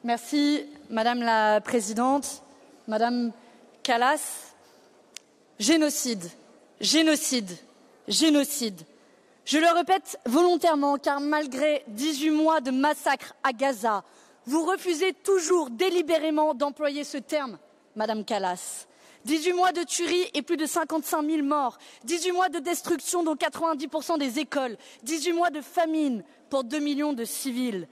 Merci, Madame la Présidente. Madame Kallas, génocide, génocide, génocide. Je le répète volontairement, car malgré 18 mois de massacre à Gaza, vous refusez toujours délibérément d'employer ce terme, Madame Kallas. 18 mois de tuerie et plus de 55 000 morts, 18 mois de destruction dont 90% des écoles, 18 mois de famine pour 2 millions de civils,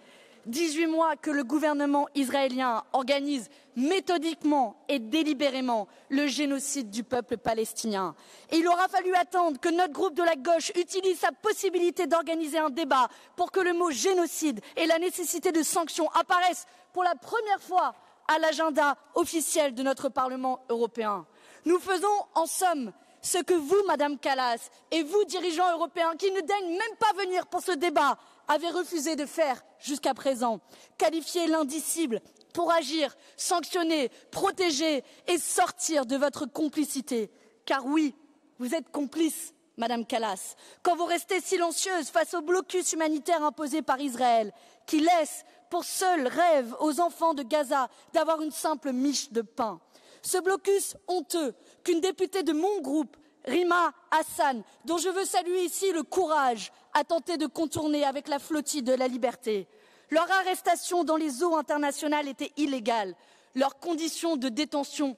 18 mois que le gouvernement israélien organise méthodiquement et délibérément le génocide du peuple palestinien. Et il aura fallu attendre que notre groupe de la gauche utilise sa possibilité d'organiser un débat pour que le mot génocide et la nécessité de sanctions apparaissent pour la première fois à l'agenda officiel de notre Parlement européen. Nous faisons en somme ce que vous, Madame Kallas, et vous, dirigeants européens, qui ne daignent même pas venir pour ce débat, avez refusé de faire jusqu'à présent. Qualifier l'indicible pour agir, sanctionner, protéger et sortir de votre complicité. Car oui, vous êtes complice, Madame Kallas, quand vous restez silencieuse face au blocus humanitaire imposé par Israël, qui laisse pour seul rêve aux enfants de Gaza d'avoir une simple miche de pain. Ce blocus honteux qu'une députée de mon groupe, Rima Hassan, dont je veux saluer ici le courage, a tenté de contourner avec la flottille de la liberté. Leur arrestation dans les eaux internationales était illégale, leurs conditions de détention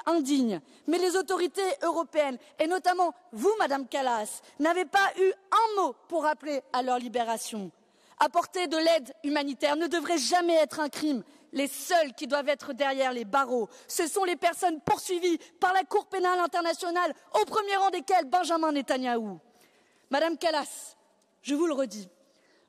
indignes. Mais les autorités européennes, et notamment vous, Madame Kallas, n'avez pas eu un mot pour appeler à leur libération. Apporter de l'aide humanitaire ne devrait jamais être un crime. Les seuls qui doivent être derrière les barreaux, ce sont les personnes poursuivies par la Cour pénale internationale, au premier rang desquelles Benjamin Netanyahou. Madame Kallas, je vous le redis,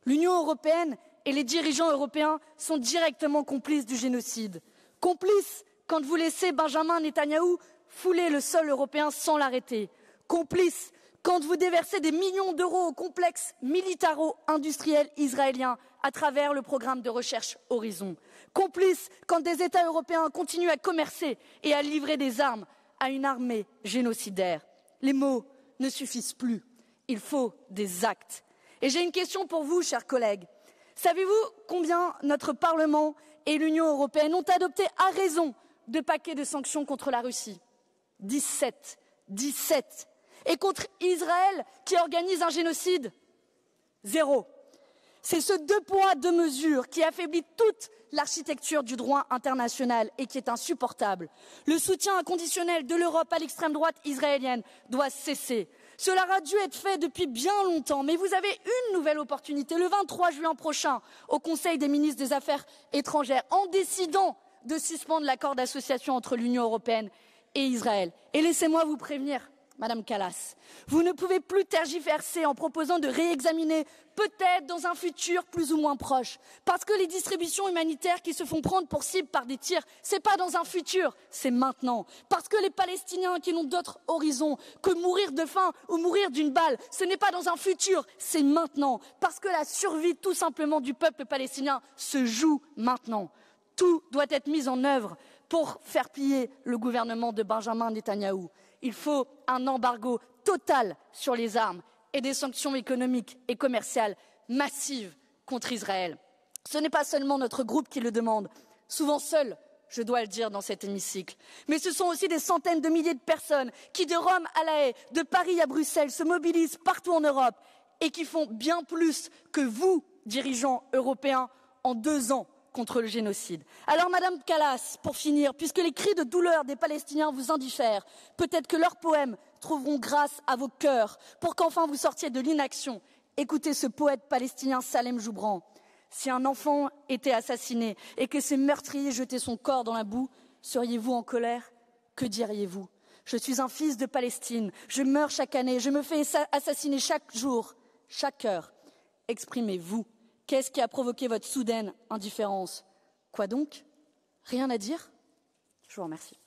l'Union européenne et les dirigeants européens sont directement complices du génocide. Complices quand vous laissez Benjamin Netanyahou fouler le sol européen sans l'arrêter. Complices quand vous déversez des millions d'euros au complexe militaro-industriel israélien à travers le programme de recherche Horizon. Complices quand des États européens continuent à commercer et à livrer des armes à une armée génocidaire. Les mots ne suffisent plus. Il faut des actes. Et j'ai une question pour vous, chers collègues. Savez-vous combien notre Parlement et l'Union européenne ont adopté à raison de paquets de sanctions contre la Russie? 17. 17. Et contre Israël, qui organise un génocide? 0. C'est ce deux poids, deux mesures qui affaiblit toute l'architecture du droit international et qui est insupportable. Le soutien inconditionnel de l'Europe à l'extrême droite israélienne doit cesser. Cela aurait dû être fait depuis bien longtemps, mais vous avez une nouvelle opportunité le 23 juin prochain au Conseil des ministres des Affaires étrangères en décidant de suspendre l'accord d'association entre l'Union européenne et Israël. Et laissez-moi vous prévenir, Madame Kallas, vous ne pouvez plus tergiverser en proposant de réexaminer, peut-être dans un futur plus ou moins proche. Parce que les distributions humanitaires qui se font prendre pour cible par des tirs, c'est pas dans un futur, c'est maintenant. Parce que les Palestiniens qui n'ont d'autre horizon que mourir de faim ou mourir d'une balle, ce n'est pas dans un futur, c'est maintenant. Parce que la survie tout simplement du peuple palestinien se joue maintenant. Tout doit être mis en œuvre pour faire plier le gouvernement de Benjamin Netanyahou. Il faut un embargo total sur les armes et des sanctions économiques et commerciales massives contre Israël. Ce n'est pas seulement notre groupe qui le demande, souvent seul, je dois le dire dans cet hémicycle, mais ce sont aussi des centaines de milliers de personnes qui, de Rome à La Haye, de Paris à Bruxelles, se mobilisent partout en Europe et qui font bien plus que vous, dirigeants européens, en 2 ans contre le génocide. Alors, Madame Kallas, pour finir, puisque les cris de douleur des Palestiniens vous indiffèrent, peut-être que leurs poèmes trouveront grâce à vos cœurs pour qu'enfin vous sortiez de l'inaction. Écoutez ce poète palestinien Salem Joubran. Si un enfant était assassiné et que ces meurtriers jetaient son corps dans la boue, seriez-vous en colère? Que diriez-vous? Je suis un fils de Palestine, je meurs chaque année, je me fais assassiner chaque jour, chaque heure. Exprimez-vous. Qu'est-ce qui a provoqué votre soudaine indifférence? Quoi donc? Rien à dire? Je vous remercie.